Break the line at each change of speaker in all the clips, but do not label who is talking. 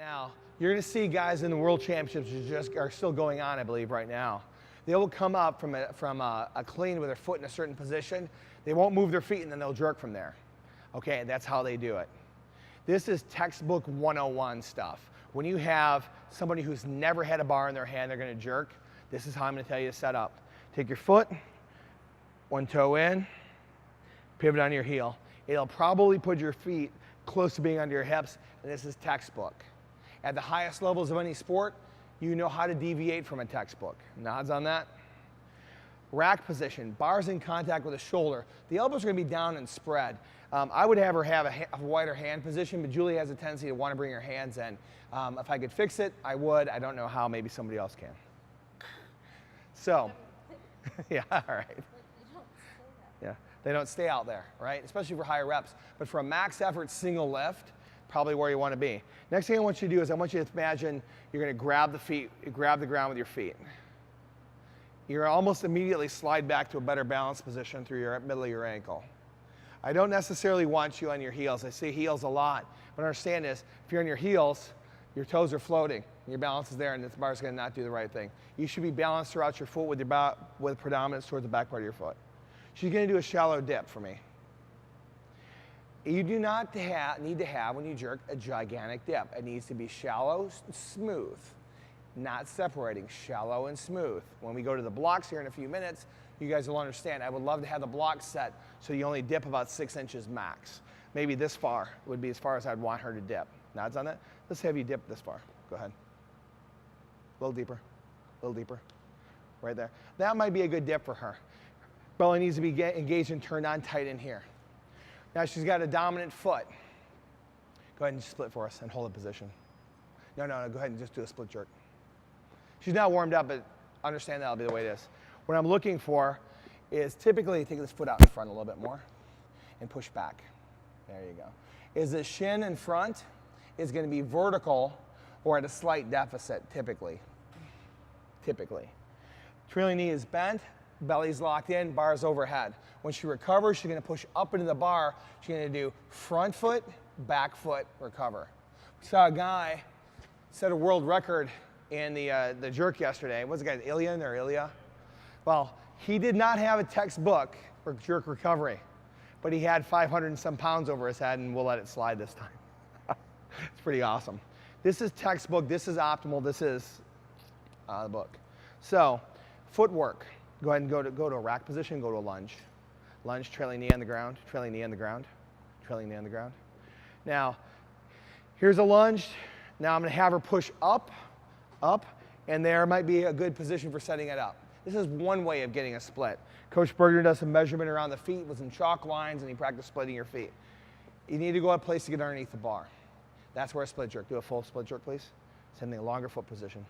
Now, you're going to see guys in the World Championships who just are still going on, I believe, right now. They will come up from a clean with their foot in a certain position. They won't move their feet, and then they'll jerk from there. Okay, that's how they do it. This is textbook 101 stuff. When you have somebody who's never had a bar in their hand, they're going to jerk, this is how I'm going to tell you to set up. Take your foot, one toe in, pivot on your heel. It'll probably put your feet close to being under your hips, and this is textbook. At the highest levels of any sport, you know how to deviate from a textbook. Nods on that. Rack position, bars in contact with the shoulder. The elbows are going to be down and spread. I would have her have a wider hand position, but Julie has a tendency to want to bring her hands in. If I could fix it, I would. I don't know how. Maybe somebody else can. So, yeah, all right. Yeah, they don't stay out there, right? Especially for higher reps. But for a max effort single lift, probably where you want to be. Next thing I want you to do is I want you to imagine you're going to grab the feet, grab the ground with your feet. You're almost immediately slide back to a better balance position through your middle of your ankle. I don't necessarily want you on your heels. I say heels a lot, but understand this, if you're on your heels, your toes are floating, your balance is there, and this bar is going to not do the right thing. You should be balanced throughout your foot with predominance towards the back part of your foot. She's going to do a shallow dip for me. You do not need to have, when you jerk, a gigantic dip. It needs to be shallow, smooth, not separating, shallow and smooth. When we go to the blocks here in a few minutes, you guys will understand. I would love to have the blocks set so you only dip about 6 inches max. Maybe this far would be as far as I'd want her to dip. Nods on that? Let's have you dip this far. Go ahead. A little deeper, a little deeper. Right there. That might be a good dip for her. Belly needs to be engaged and turned on tight in here. Now she's got a dominant foot. Go ahead and split for us and hold the position. No, go ahead and just do a split jerk. She's not warmed up, but understand that'll be the way it is. What I'm looking for is typically take this foot out in front a little bit more and push back. There you go. Is the shin in front is going to be vertical or at a slight deficit, typically. Trailing knee is bent, belly's locked in, bar's overhead. When she recovers, she's going to push up into the bar. She's going to do front foot, back foot, recover. We saw a guy set a world record in the jerk yesterday. What's the guy's Ilian or Ilya? Well, he did not have a textbook for jerk recovery, but he had 500 and some pounds over his head, and we'll let it slide this time. It's pretty awesome. This is textbook. This is optimal. This is the book. So, footwork. Go ahead and go to a rack position. Go to a lunge. Lunge, trailing knee on the ground. Trailing knee on the ground. Trailing knee on the ground. Now, here's a lunge. Now I'm going to have her push up, and there might be a good position for setting it up. This is one way of getting a split. Coach Berger does some measurement around the feet with some chalk lines, and he practices splitting your feet. You need to go a place to get underneath the bar. That's where a split jerk. Do a full split jerk, please. Same thing, longer foot position.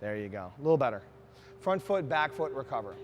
There you go. A little better. Front foot, back foot, recover.